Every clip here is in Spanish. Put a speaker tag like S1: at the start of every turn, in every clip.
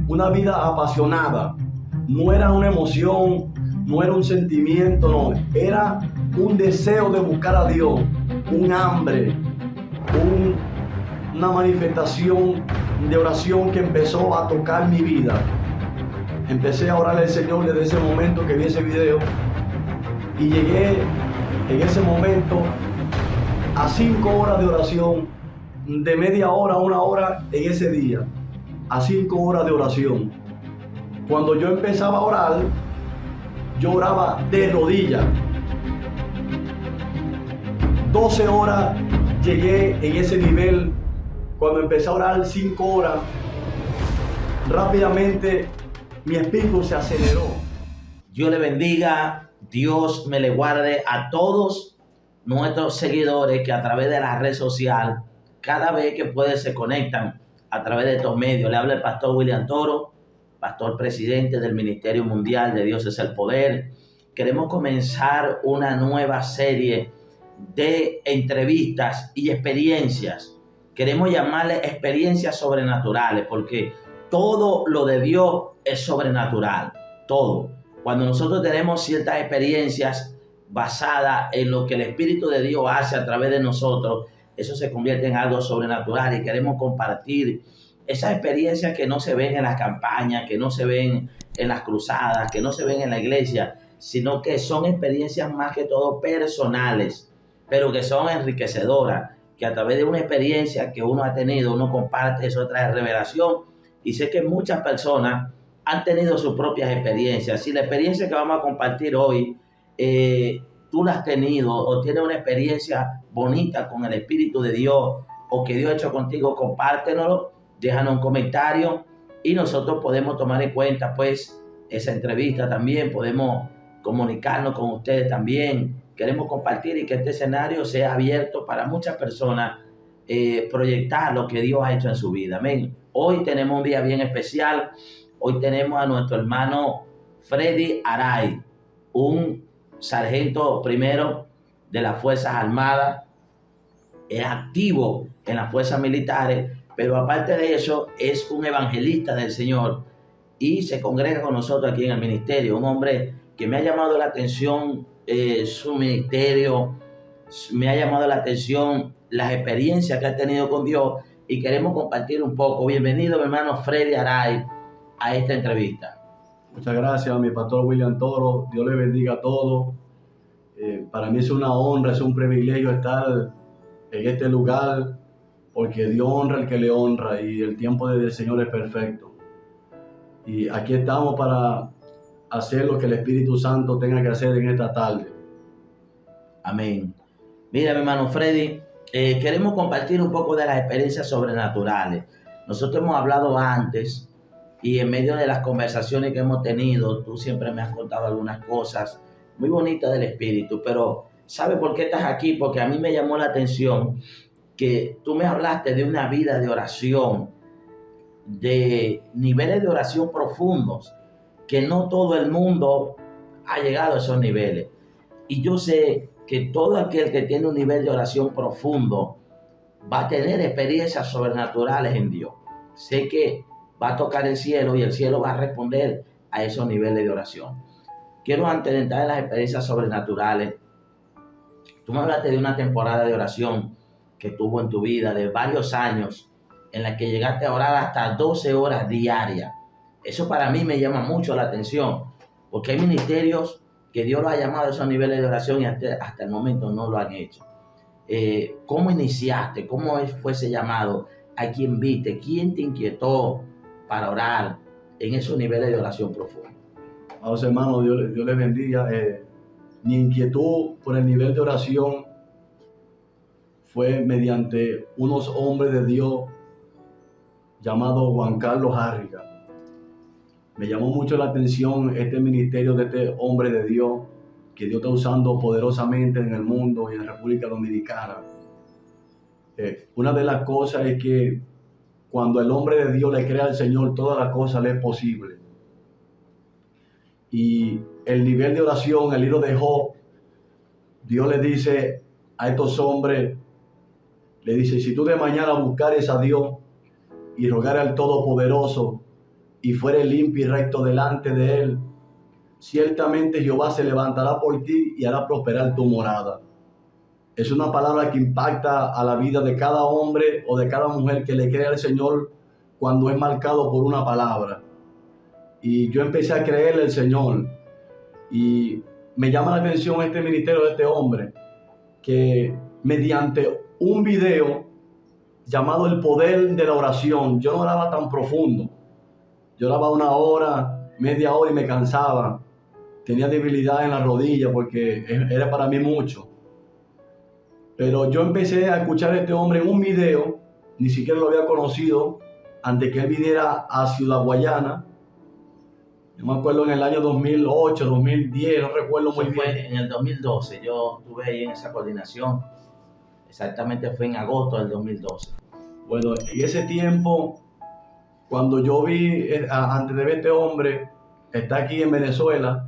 S1: una vida apasionada. No era una emoción, no era un sentimiento, no, era un deseo de buscar a Dios, un hambre, una manifestación de oración que empezó a tocar mi vida. Empecé a orarle al Señor desde ese momento que vi ese video y llegué en ese momento a 5 horas de oración, de media hora a 1 hora en ese día, a 5 horas de oración. Cuando yo empezaba a orar, yo oraba de rodillas. 12 horas llegué en ese nivel. Cuando empecé a orar 5 horas, rápidamente mi espíritu se aceleró.
S2: Dios le bendiga, Dios me le guarde a todos nuestros seguidores que a través de la red social, cada vez que pueden se conectan a través de estos medios. Le habla el pastor William Toro, pastor presidente del Ministerio Mundial de Dios es el Poder. Queremos comenzar una nueva serie de entrevistas y experiencias. Queremos llamarle experiencias sobrenaturales porque todo lo de Dios es sobrenatural, todo. Cuando nosotros tenemos ciertas experiencias basadas en lo que el Espíritu de Dios hace a través de nosotros, eso se convierte en algo sobrenatural y queremos compartir esas experiencias que no se ven en las campañas, que no se ven en las cruzadas, que no se ven en la iglesia, sino que son experiencias más que todo personales, pero que son enriquecedoras, que a través de una experiencia que uno ha tenido, uno comparte, eso trae revelación. Y sé que muchas personas han tenido sus propias experiencias. Si la experiencia que vamos a compartir hoy, tú la has tenido o tienes una experiencia bonita con el Espíritu de Dios o que Dios ha hecho contigo, compártenoslo, déjanos un comentario y nosotros podemos tomar en cuenta pues esa entrevista también, podemos comunicarnos con ustedes también. Queremos compartir y que este escenario sea abierto para muchas personas proyectar lo que Dios ha hecho en su vida. Amén. Hoy tenemos un día bien especial. Hoy tenemos a nuestro hermano Freddy Aray, un sargento primero de las Fuerzas Armadas, es activo en las fuerzas militares, pero aparte de eso es un evangelista del Señor y se congrega con nosotros aquí en el ministerio. Un hombre que me ha llamado la atención su ministerio, me ha llamado la atención las experiencias que ha tenido con Dios y queremos compartir un poco. Bienvenido, mi hermano Freddy Aray, a esta entrevista.
S1: Muchas gracias, mi pastor William Toro. Dios le bendiga a todos. Para mí es una honra, es un privilegio estar en este lugar porque Dios honra al que le honra y el tiempo del Señor es perfecto. Y aquí estamos para hacer lo que el Espíritu Santo tenga que hacer en esta tarde.
S2: Amén. Mira, mi hermano Freddy, queremos compartir un poco de las experiencias sobrenaturales. Nosotros hemos hablado antes y en medio de las conversaciones que hemos tenido, tú siempre me has contado algunas cosas muy bonitas del Espíritu, pero ¿sabes por qué estás aquí? Porque a mí me llamó la atención que tú me hablaste de una vida de oración, de niveles de oración profundos, que no todo el mundo ha llegado a esos niveles. Y yo sé que todo aquel que tiene un nivel de oración profundo va a tener experiencias sobrenaturales en Dios. Sé que va a tocar el cielo y el cielo va a responder a esos niveles de oración. Quiero, antes de entrar en las experiencias sobrenaturales, tú me hablaste de una temporada de oración que tuvo en tu vida de varios años, en la que llegaste a orar hasta 12 horas diarias. Eso para mí me llama mucho la atención, porque hay ministerios que Dios los ha llamado a esos niveles de oración y hasta el momento no lo han hecho. ¿Cómo iniciaste? ¿Cómo fue ese llamado? ¿A quién viste? ¿Quién te inquietó para orar en esos niveles de oración profunda?
S1: A los hermanos, Dios les bendiga. Mi inquietud por el nivel de oración fue mediante unos hombres de Dios llamados Juan Carlos Harriga. Me llamó mucho la atención este ministerio de este hombre de Dios que Dios está usando poderosamente en el mundo y en República Dominicana. Una de las cosas es que cuando el hombre de Dios le cree al Señor, todas las cosas le es posible. Y el nivel de oración, el libro de Job, Dios le dice a estos hombres, le dice, si tú de mañana buscares a Dios y rogar al Todopoderoso y fuere limpio y recto delante de él, ciertamente Jehová se levantará por ti y hará prosperar tu morada. Es una palabra que impacta a la vida de cada hombre o de cada mujer que le cree al Señor cuando es marcado por una palabra. Y yo empecé a creerle al Señor. Y me llama la atención este ministerio de este hombre, que mediante un video llamado El Poder de la Oración, yo no oraba tan profundo. Yo oraba 1 hora, media hora y me cansaba. Tenía debilidad en la rodilla porque era para mí mucho. Pero yo empecé a escuchar a este hombre en un video, ni siquiera lo había conocido, antes que él viniera a Ciudad Guayana. Yo me acuerdo en el año 2008, 2010, no recuerdo muy bien.
S2: Fue en el 2012, yo estuve ahí en esa coordinación. Exactamente fue en agosto del 2012.
S1: Bueno, en ese tiempo, cuando yo vi, antes de ver este hombre, está aquí en Venezuela,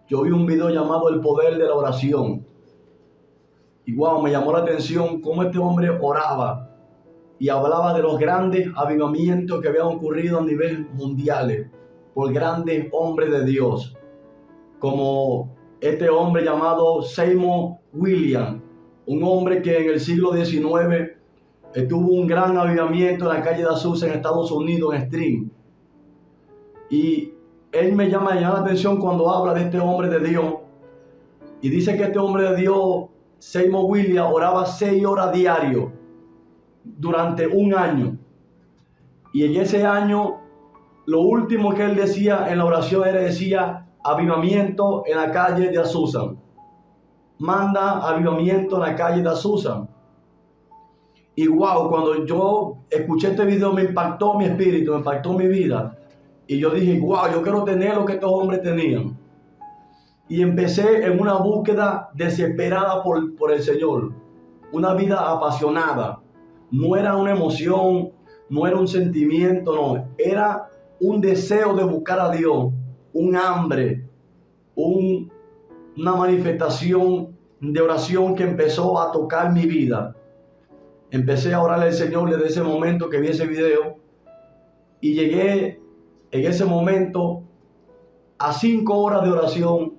S1: yo vi un video llamado El Poder de la Oración. Y wow, me llamó la atención cómo este hombre oraba y hablaba de los grandes avivamientos que habían ocurrido a nivel mundial por grandes hombres de Dios, como este hombre llamado Seymour Williams, un hombre que en el siglo XIX tuvo un gran avivamiento en la calle de Azusa en Estados Unidos, en Stream. Y él me llama la atención cuando habla de este hombre de Dios y dice que este hombre de Dios, Seymour Williams, oraba 6 horas diarias durante un año. Y en ese año, lo último que él decía en la oración decía avivamiento en la calle de Azusa. Manda avivamiento en la calle de Azusa. Y wow, cuando yo escuché este video me impactó mi espíritu, me impactó mi vida. Y yo dije, wow, yo quiero tener lo que estos hombres tenían. Y empecé en una búsqueda desesperada por el Señor. Una vida apasionada. No era una emoción, no era un sentimiento, no. Era un deseo de buscar a Dios, un hambre, una manifestación de oración que empezó a tocar mi vida. Empecé a orarle al Señor desde ese momento que vi ese video y llegué en ese momento a 5 horas de oración,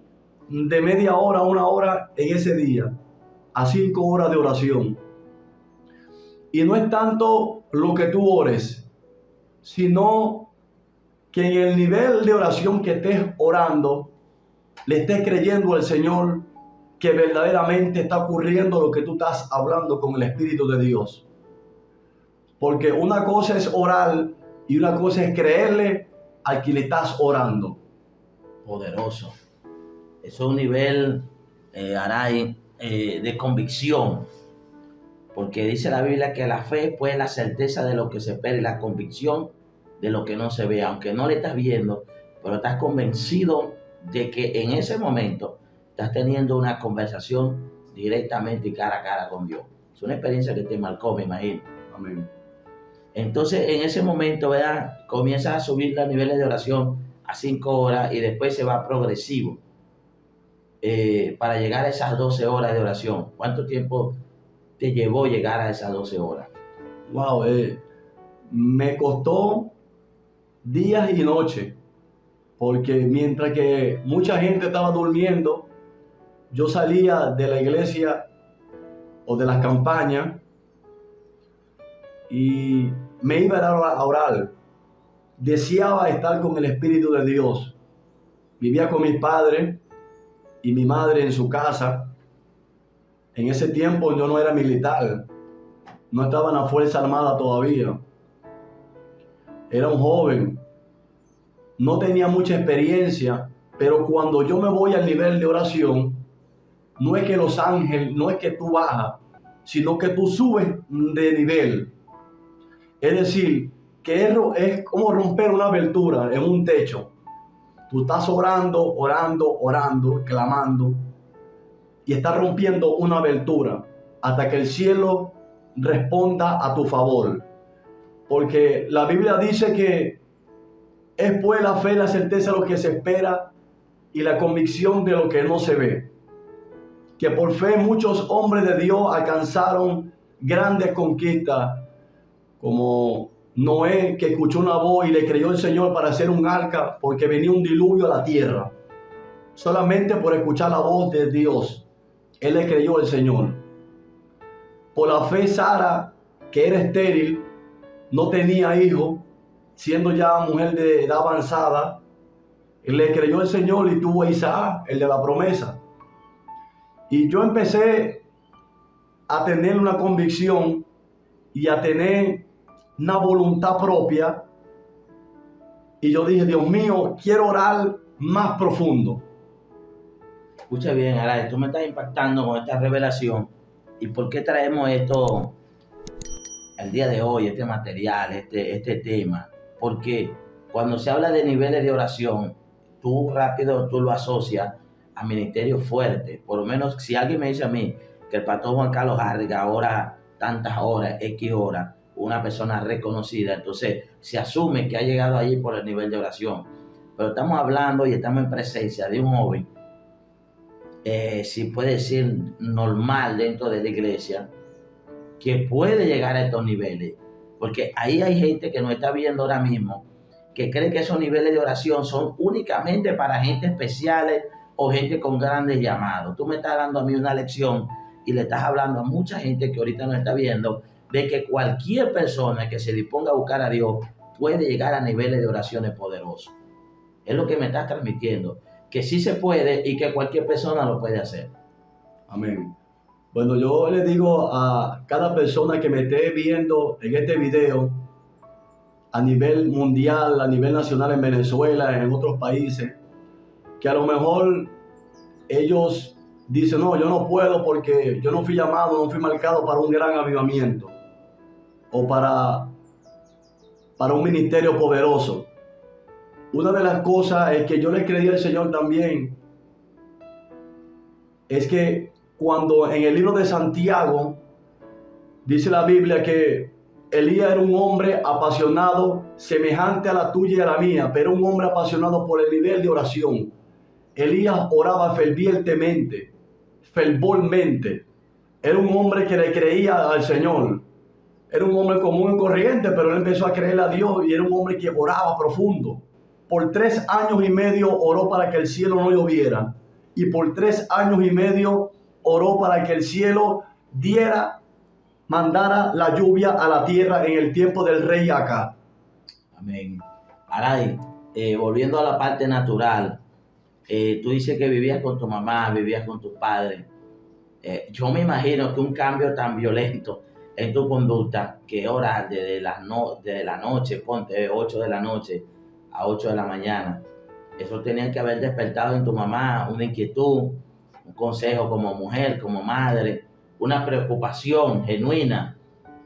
S1: de media hora a 1 hora en ese día, a 5 horas de oración. Y no es tanto lo que tú ores, sino que en el nivel de oración que estés orando, le estés creyendo al Señor que verdaderamente está ocurriendo lo que tú estás hablando con el Espíritu de Dios. Porque una cosa es orar y una cosa es creerle al que le estás orando.
S2: Poderoso. Eso es un nivel, Aray, de convicción. Porque dice la Biblia que la fe pues, es la certeza de lo que se espera y la convicción de lo que no se ve. Aunque no le estás viendo, pero estás convencido de que en ese momento estás teniendo una conversación directamente y cara a cara con Dios. Es una experiencia que te marcó, me imagino.
S1: Amén.
S2: Entonces, en ese momento, ¿verdad? Comienzas a subir los niveles de oración a 5 horas y después se va progresivo para llegar a esas 12 horas de oración. ¿Cuánto tiempo te llevó llegar a esas 12 horas?
S1: Wow, me costó días y noches, porque mientras que mucha gente estaba durmiendo, yo salía de la iglesia o de las campañas y me iba a orar. Deseaba estar con el Espíritu de Dios. Vivía con mis padres y mi madre en su casa. En ese tiempo yo no era militar, no estaba en la Fuerza Armada todavía. Era un joven, no tenía mucha experiencia, pero cuando yo me voy al nivel de oración, no es que los ángeles, no es que tú bajas, sino que tú subes de nivel. Es decir, que es como romper una abertura en un techo. Tú estás orando, clamando, y estás rompiendo una abertura hasta que el cielo responda a tu favor. Porque la Biblia dice que es pues la fe, la certeza de lo que se espera y la convicción de lo que no se ve. Que por fe muchos hombres de Dios alcanzaron grandes conquistas, como Noé, que escuchó una voz y le creyó al Señor para hacer un arca porque venía un diluvio a la tierra. Solamente por escuchar la voz de Dios, él le creyó al Señor. Por la fe, Sara, que era estéril, no tenía hijo, siendo ya mujer de edad avanzada, le creyó al Señor y tuvo a Isaac, el de la promesa. Y yo empecé a tener una convicción y a tener una voluntad propia. Y yo dije, Dios mío, quiero orar más profundo.
S2: Escucha bien, Aray, tú me estás impactando con esta revelación. ¿Y por qué traemos esto el día de hoy, este material, este tema? Porque cuando se habla de niveles de oración, tú rápido lo asocias a ministerio fuerte. Por lo menos si alguien me dice a mí que el pastor Juan Carlos Harriga ora tantas horas, X horas, una persona reconocida, entonces se asume que ha llegado allí por el nivel de oración. Pero estamos hablando y estamos en presencia de un joven, si puede decir normal dentro de la iglesia, que puede llegar a estos niveles. Porque ahí hay gente que nos está viendo ahora mismo que cree que esos niveles de oración son únicamente para gente especiales o gente con grandes llamados. Tú me estás dando a mí una lección y le estás hablando a mucha gente que ahorita nos está viendo de que cualquier persona que se disponga a buscar a Dios puede llegar a niveles de oraciones poderosos. Es lo que me estás transmitiendo, que sí se puede y que cualquier persona lo puede hacer.
S1: Amén. Bueno, yo le digo a cada persona que me esté viendo en este video, a nivel mundial, a nivel nacional en Venezuela, en otros países, que a lo mejor ellos dicen, no, yo no puedo porque yo no fui llamado, no fui marcado para un gran avivamiento o para un ministerio poderoso. Una de las cosas es que yo le creí al Señor también, es que cuando en el libro de Santiago dice la Biblia que Elías era un hombre apasionado, semejante a la tuya y a la mía, pero un hombre apasionado por el nivel de oración. Elías oraba fervientemente. Era un hombre que le creía al Señor. Era un hombre común y corriente, pero él empezó a creerle a Dios y era un hombre que oraba profundo. Por 3 años y medio oró para que el cielo no lloviera. Y por 3 años y medio oró para que el cielo mandara la lluvia a la tierra en el tiempo del rey Acab.
S2: Amén. Aray, volviendo a la parte natural, tú dices que vivías con tu mamá, vivías con tus padres. Yo me imagino que un cambio tan violento en tu conducta, que orar desde la noche, ponte 8 de la noche a 8 de la mañana, eso tenía que haber despertado en tu mamá una inquietud, un consejo como mujer, como madre, una preocupación genuina.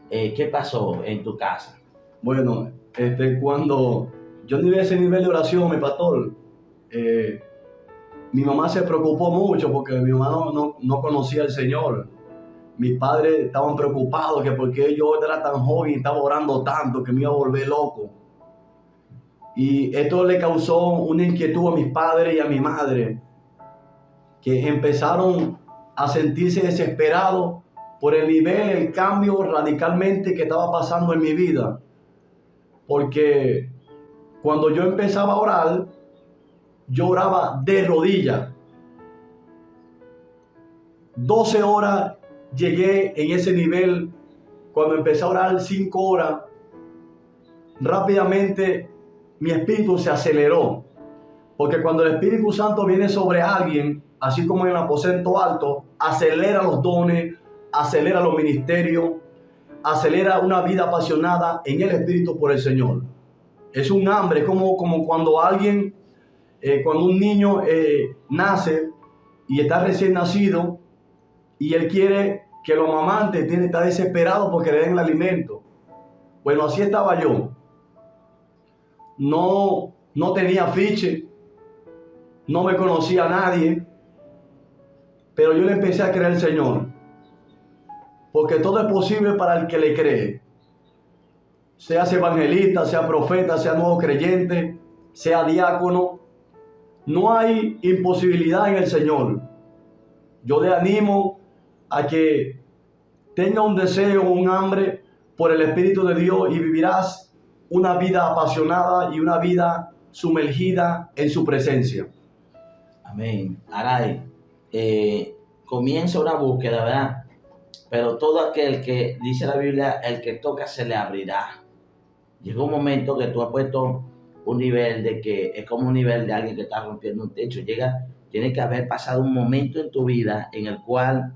S2: ¿Qué pasó en tu casa?
S1: Bueno, cuando yo llegué a ese nivel de oración, mi pastor, mi mamá se preocupó mucho porque mi mamá no conocía al Señor. Mis padres estaban preocupados que porque yo era tan joven y estaba orando tanto que me iba a volver loco. Y esto le causó una inquietud a mis padres y a mi madre, que empezaron a sentirse desesperados por el nivel, el cambio radicalmente que estaba pasando en mi vida. Porque cuando yo empezaba a orar, yo oraba de rodillas. 12 horas llegué en ese nivel. Cuando empecé a orar 5 horas, rápidamente mi espíritu se aceleró. Porque cuando el Espíritu Santo viene sobre alguien, así como en el aposento alto, acelera los dones, acelera los ministerios, acelera una vida apasionada en el Espíritu por el Señor. Es un hambre, como cuando alguien, cuando un niño nace y está recién nacido y él quiere que lo amamante, está desesperado porque le den el alimento. Bueno, así estaba yo. No tenía fiche, no me conocía a nadie, pero yo le empecé a creer al Señor, porque todo es posible para el que le cree, seas evangelista, sea profeta, sea nuevo creyente, sea diácono. No hay imposibilidad en el Señor. Yo le animo a que tenga un deseo, un hambre por el Espíritu de Dios y vivirás una vida apasionada y una vida sumergida en su presencia.
S2: Amén. Aray, comienza una búsqueda, ¿verdad? Pero todo aquel que, dice la Biblia, el que toca se le abrirá. Llega un momento que tú has puesto un nivel de que es como un nivel de alguien que está rompiendo un techo. Tiene que haber pasado un momento en tu vida en el cual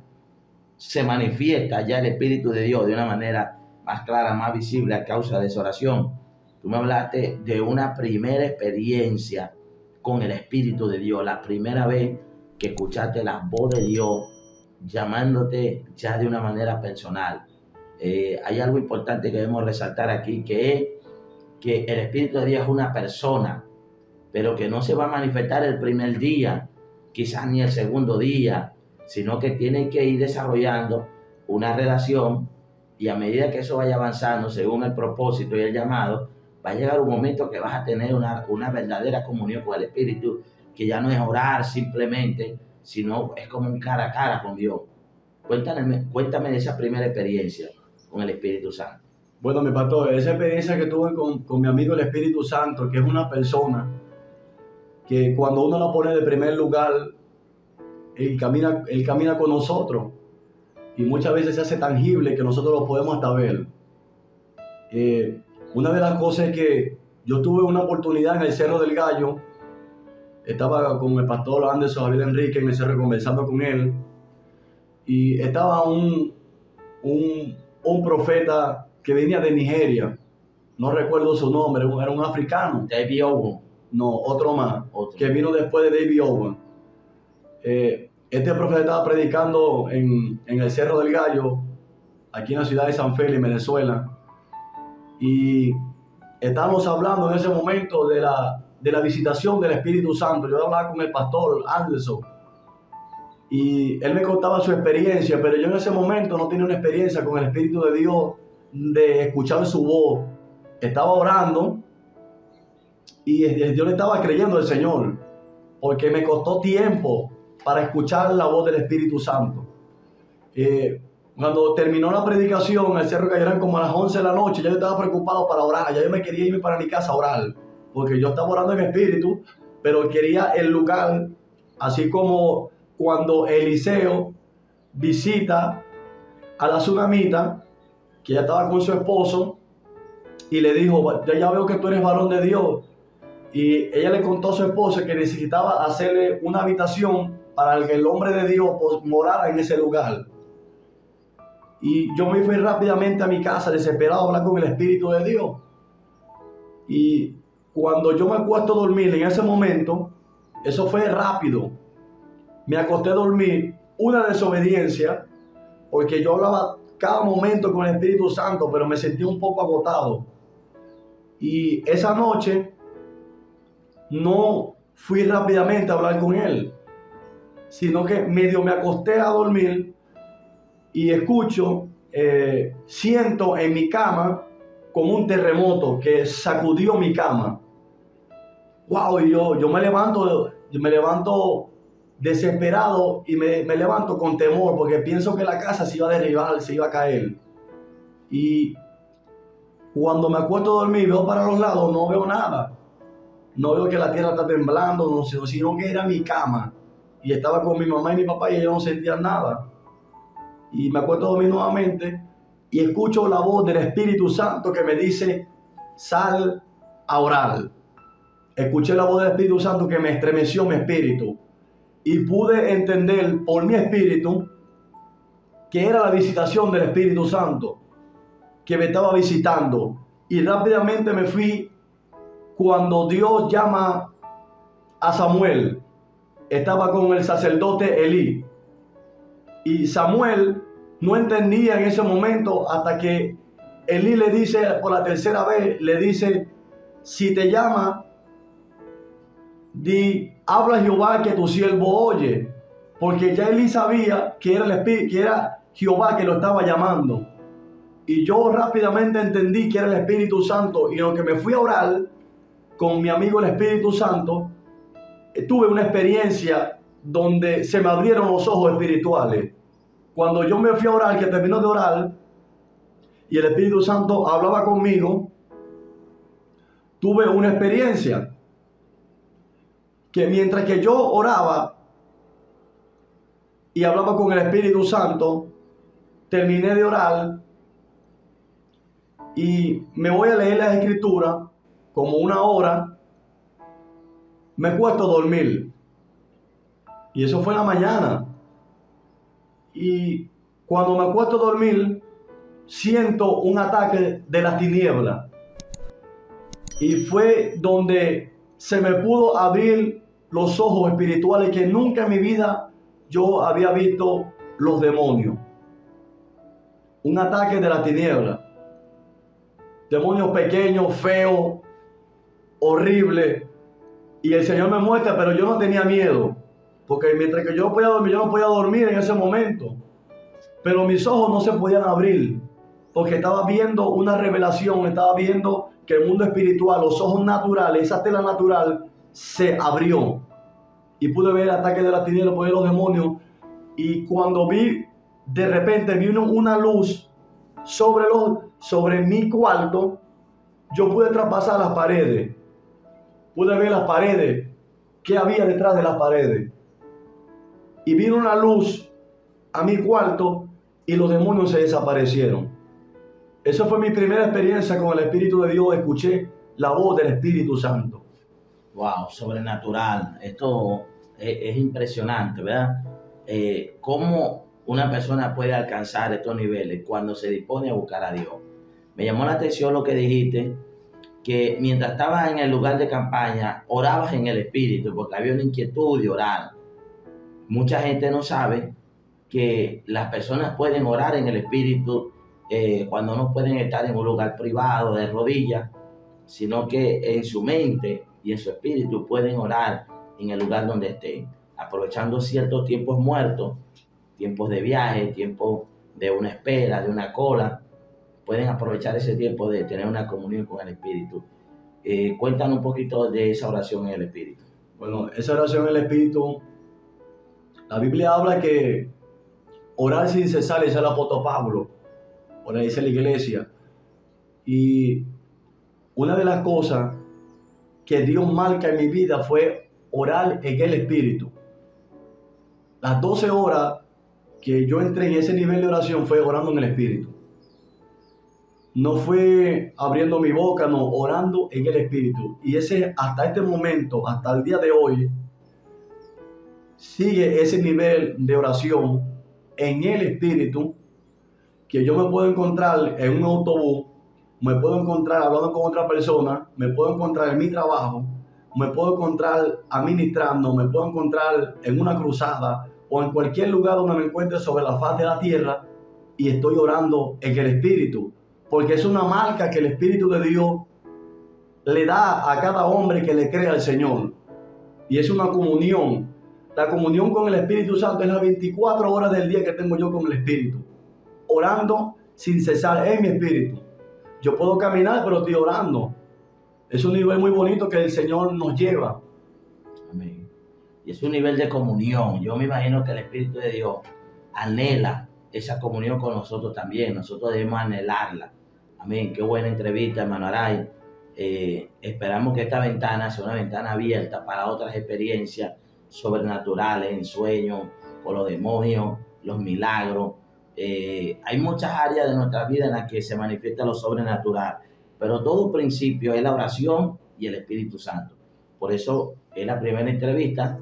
S2: se manifiesta ya el Espíritu de Dios de una manera más clara, más visible a causa de esa oración. Tú me hablaste de una primera experiencia con el Espíritu de Dios, la primera vez que escuchaste la voz de Dios llamándote ya de una manera personal. Hay algo importante que debemos resaltar aquí, que es que el Espíritu de Dios es una persona, pero que no se va a manifestar el primer día, quizás ni el segundo día, sino que tiene que ir desarrollando una relación, y a medida que eso vaya avanzando según el propósito y el llamado, va a llegar un momento que vas a tener una verdadera comunión con el Espíritu, que ya no es orar simplemente, sino es como un cara a cara con Dios. Cuéntame de esa primera experiencia con el Espíritu Santo.
S1: Bueno, mi pastor, esa experiencia que tuve con mi amigo el Espíritu Santo, que es una persona que cuando uno la pone de primer lugar, él camina con nosotros, y muchas veces se hace tangible que nosotros lo podemos hasta ver. Una de las cosas es que yo tuve una oportunidad en el Cerro del Gallo. Estaba con el pastor Anderson Javier Enrique en el cerro conversando con él, y estaba un profeta que venía de Nigeria, no recuerdo su nombre, era un africano.
S2: David Owen.
S1: No, otro más, que vino después de David Owen. Este profeta estaba predicando en el Cerro del Gallo, aquí en la ciudad de San Félix, Venezuela, y estábamos hablando en ese momento de la visitación del Espíritu Santo. Yo hablaba con el pastor Anderson y él me contaba su experiencia, pero yo en ese momento no tenía una experiencia con el Espíritu de Dios, de escuchar su voz. Estaba orando y yo le estaba creyendo al Señor, porque me costó tiempo para escuchar la voz del Espíritu Santo. Cuando terminó la predicación, el cerro cayeron como a las 11 de la noche, ya yo estaba preocupado para orar, ya yo me quería irme para mi casa a orar, porque yo estaba orando en espíritu, pero quería el lugar, así como cuando Eliseo visita a la tsunamita, que ella estaba con su esposo, y le dijo, ya veo que tú eres varón de Dios, y ella le contó a su esposo que necesitaba hacerle una habitación para que el hombre de Dios morara en ese lugar. Y yo me fui rápidamente a mi casa, desesperado, a hablar con el Espíritu de Dios. Y cuando yo me acuesto a dormir, en ese momento, eso fue rápido. Me acosté a dormir, una desobediencia, porque yo hablaba cada momento con el Espíritu Santo, pero me sentí un poco agotado. Y esa noche no fui rápidamente a hablar con él, sino que medio me acosté a dormir y escucho, siento en mi cama como un terremoto que sacudió mi cama. Wow, y yo me levanto desesperado, y me levanto con temor, porque pienso que la casa se iba a derribar, se iba a caer. Y cuando me acuesto a dormir, veo para los lados, no veo nada. No veo que la tierra está temblando, no sé, sino que era mi cama. Y estaba con mi mamá y mi papá y ellos no sentían nada. Y me acuesto a dormir nuevamente y escucho la voz del Espíritu Santo que me dice, sal a orar. Escuché la voz del Espíritu Santo que me estremeció mi espíritu. Y pude entender por mi espíritu que era la visitación del Espíritu Santo que me estaba visitando. Y rápidamente me fui cuando Dios llama a Samuel. Estaba con el sacerdote Elí. Y Samuel no entendía en ese momento hasta que Elí le dice por la tercera vez, le dice, si te llama, habla Jehová que tu siervo oye, porque ya Elí sabía que era el Espíritu, que era Jehová que lo estaba llamando. Y yo rápidamente entendí que era el Espíritu Santo, y en lo que me fui a orar con mi amigo el Espíritu Santo, tuve una experiencia donde se me abrieron los ojos espirituales. Cuando yo me fui a orar, que terminó de orar, y el Espíritu Santo hablaba conmigo, tuve una experiencia que mientras que yo oraba y hablaba con el Espíritu Santo, terminé de orar y me voy a leer las escrituras como una hora, me cuesto a dormir. Y eso fue en la mañana. Y cuando me acuesto a dormir, siento un ataque de las tinieblas. Y fue donde se me pudo abrir los ojos espirituales que nunca en mi vida yo había visto los demonios. Un ataque de las tinieblas. Demonios pequeños, feos, horribles. Y el Señor me muestra, pero yo no tenía miedo. Porque mientras que yo no podía dormir en ese momento. Pero mis ojos no se podían abrir. Porque estaba viendo una revelación, estaba viendo que el mundo espiritual, los ojos naturales, esa tela natural se abrió. Y pude ver el ataque de la tiniebla, pude ver los demonios. Y cuando vi, de repente vi una luz sobre mi cuarto, yo pude traspasar las paredes. Pude ver las paredes, qué había detrás de las paredes. Y vino una luz a mi cuarto y los demonios se desaparecieron. Esa fue mi primera experiencia con el Espíritu de Dios. Escuché la voz del Espíritu Santo.
S2: Wow, sobrenatural. Esto es impresionante, ¿verdad? Cómo una persona puede alcanzar estos niveles cuando se dispone a buscar a Dios. Me llamó la atención lo que dijiste, que mientras estabas en el lugar de campaña, orabas en el Espíritu, porque había una inquietud de orar. Mucha gente no sabe que las personas pueden orar en el Espíritu cuando no pueden estar en un lugar privado de rodillas, sino que en su mente y en su espíritu pueden orar en el lugar donde estén, aprovechando ciertos tiempos muertos, tiempos de viaje, tiempos de una espera, de una cola. Pueden aprovechar ese tiempo de tener una comunión con el Espíritu. Cuéntanos un poquito de esa oración en el Espíritu.
S1: Bueno, esa oración en el Espíritu, la Biblia habla que orar sin cesar, dice el apóstol Pablo, por ahí dice la iglesia. Y una de las cosas que Dios marca en mi vida fue orar en el Espíritu. Las 12 horas que yo entré en ese nivel de oración fue orando en el Espíritu. No fue abriendo mi boca, no, orando en el Espíritu. Y ese, hasta este momento, hasta el día de hoy, sigue ese nivel de oración en el Espíritu, que yo me puedo encontrar en un autobús, me puedo encontrar hablando con otra persona, me puedo encontrar en mi trabajo, me puedo encontrar administrando, me puedo encontrar en una cruzada o en cualquier lugar donde me encuentre sobre la faz de la tierra y estoy orando en el Espíritu, porque es una marca que el Espíritu de Dios le da a cada hombre que le cree al Señor, y es una comunión. La comunión con el Espíritu Santo es las 24 horas del día que tengo yo con el Espíritu, orando sin cesar en mi espíritu. Yo puedo caminar, pero estoy orando. Es un nivel muy bonito que el Señor nos lleva.
S2: Amén. Y es un nivel de comunión. Yo me imagino que el Espíritu de Dios anhela esa comunión con nosotros también. Nosotros debemos anhelarla. Amén. Qué buena entrevista, hermano Aray. Esperamos que esta ventana sea una ventana abierta para otras experiencias sobrenaturales, en sueños, con los demonios, los milagros. Hay muchas áreas de nuestra vida en las que se manifiesta lo sobrenatural, pero todo principio es la oración y el Espíritu Santo. Por eso es la primera entrevista,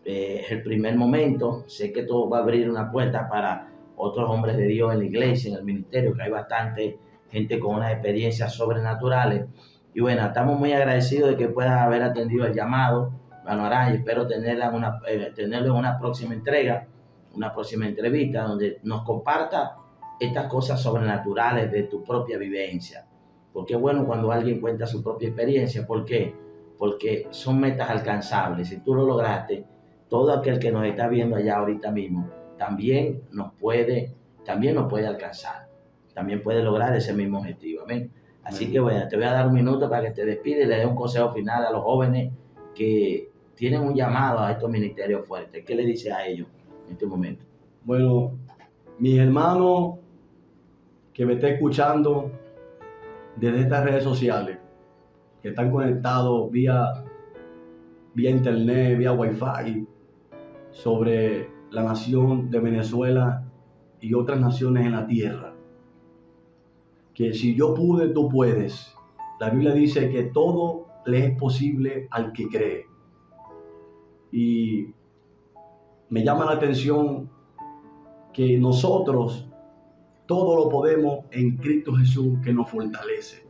S2: es el primer momento. Sé que todo va a abrir una puerta para otros hombres de Dios en la iglesia, en el ministerio, que hay bastante gente con unas experiencias sobrenaturales. Y bueno, estamos muy agradecidos de que puedas haber atendido el llamado, hermano Aray. Espero tenerlo en una próxima entrega, una próxima entrevista donde nos comparta estas cosas sobrenaturales de tu propia vivencia. Porque es bueno cuando alguien cuenta su propia experiencia. ¿Por qué? Porque son metas alcanzables. Si tú lo lograste, todo aquel que nos está viendo allá ahorita mismo también nos puede alcanzar. También puede lograr ese mismo objetivo. Amén. Así que bueno, te voy a dar un minuto para que te despides y le dé un consejo final a los jóvenes que tienen un llamado a estos ministerios fuertes. ¿Qué le dices a ellos en este momento?
S1: Bueno, mis hermanos que me están escuchando desde estas redes sociales, que están conectados vía internet, vía wifi, sobre la nación de Venezuela y otras naciones en la tierra. Que si yo pude, tú puedes. La Biblia dice que todo le es posible al que cree. Y me llama la atención que nosotros todo lo podemos en Cristo Jesús que nos fortalece.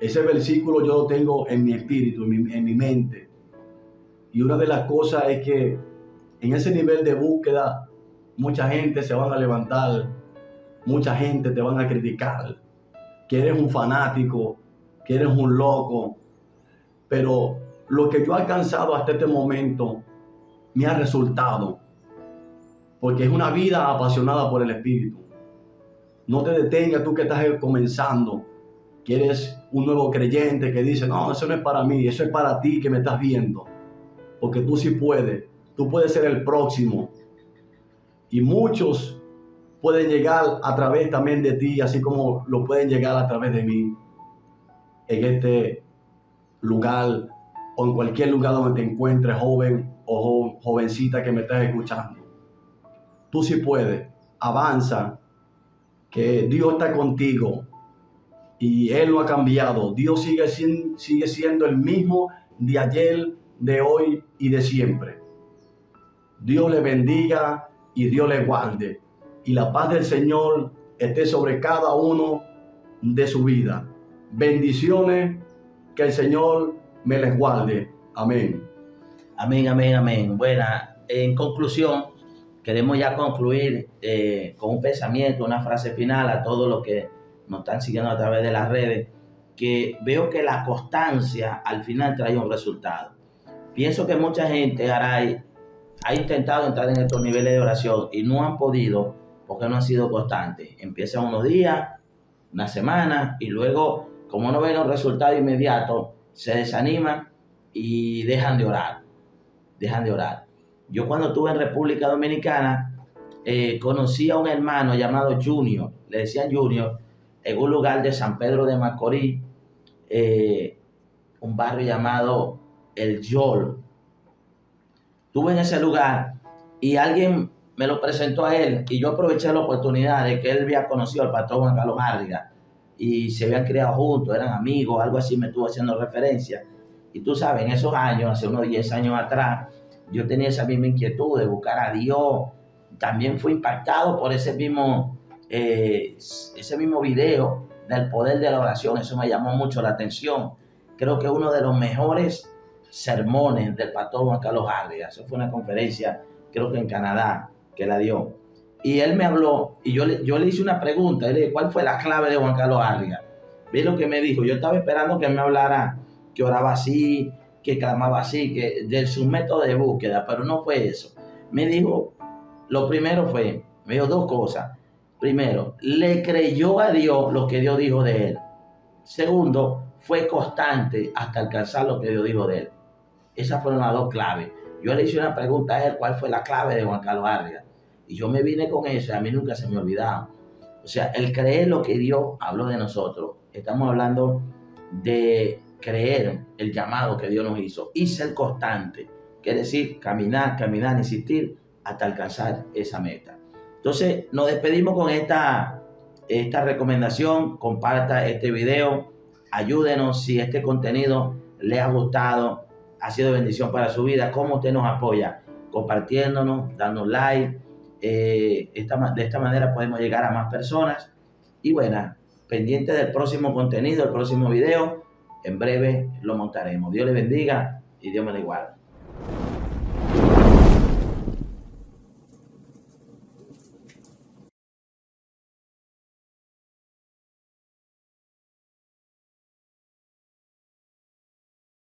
S1: Ese versículo yo lo tengo en mi espíritu, en mi mente. Y una de las cosas es que en ese nivel de búsqueda, mucha gente se van a levantar, mucha gente te van a criticar, que eres un fanático, que eres un loco. Pero lo que yo he alcanzado hasta este momento me ha resultado, porque es una vida apasionada por el Espíritu. No te detengas tú que estás comenzando, que eres un nuevo creyente que dice, no, eso no es para mí, eso es para ti que me estás viendo. Porque tú sí puedes, tú puedes ser el próximo. Y muchos pueden llegar a través también de ti, así como lo pueden llegar a través de mí, en este lugar o en cualquier lugar donde te encuentres, joven o jovencita que me estás escuchando. Tú sí puedes, avanza, que Dios está contigo y Él no ha cambiado. Dios sigue siendo el mismo de ayer, de hoy y de siempre. Dios le bendiga y Dios le guarde. Y la paz del Señor esté sobre cada uno de su vida. Bendiciones, que el Señor me les guarde. Amén.
S2: Amén, amén, amén. Bueno, en conclusión, queremos ya concluir con un pensamiento, una frase final a todos los que nos están siguiendo a través de las redes, que veo que la constancia al final trae un resultado. Pienso que mucha gente ha intentado entrar en estos niveles de oración y no han podido porque no han sido constantes. Empiezan unos días, una semana, y luego, como no ven los resultados inmediatos, se desaniman y dejan de orar. Yo cuando estuve en República Dominicana, conocí a un hermano llamado Junior, le decían Junior, en un lugar de San Pedro de Macorís, un barrio llamado El Yol. Estuve en ese lugar y alguien me lo presentó a él y yo aproveché la oportunidad de que él había conocido al pastor Juan Carlos Harriga y se habían criado juntos, eran amigos, algo así me estuvo haciendo referencia. Y tú sabes, en esos años, hace unos 10 años atrás, yo tenía esa misma inquietud de buscar a Dios. También fui impactado por ese mismo video del poder de la oración. Eso me llamó mucho la atención. Creo que uno de los mejores sermones del pastor Juan Carlos Harriga. Eso fue una conferencia, creo que en Canadá, que la dio. Y él me habló y yo le hice una pregunta. Le dije, ¿cuál fue la clave de Juan Carlos Harriga? ¿Ve lo que me dijo? Yo estaba esperando que él me hablara que oraba así, que clamaba así, que de su método de búsqueda, pero no fue eso. Me dijo, lo primero fue, me dijo dos cosas. Primero, le creyó a Dios lo que Dios dijo de él. Segundo, fue constante hasta alcanzar lo que Dios dijo de él. Esas fueron las dos claves. Yo le hice una pregunta a él, ¿cuál fue la clave de Juan Carlos Harriga? Y yo me vine con eso y a mí nunca se me olvidaba. O sea, el creer lo que Dios habló de nosotros. Estamos hablando de creer el llamado que Dios nos hizo y ser constante, quiere decir caminar, insistir hasta alcanzar esa meta. Entonces nos despedimos con esta recomendación. Comparta este video, ayúdenos si este contenido le ha gustado, ha sido bendición para su vida. ¿Cómo usted nos apoya? Compartiéndonos, dando like. De esta manera podemos llegar a más personas. Y bueno, pendiente del próximo contenido, el próximo video. En breve lo montaremos. Dios le bendiga y Dios me le guarde.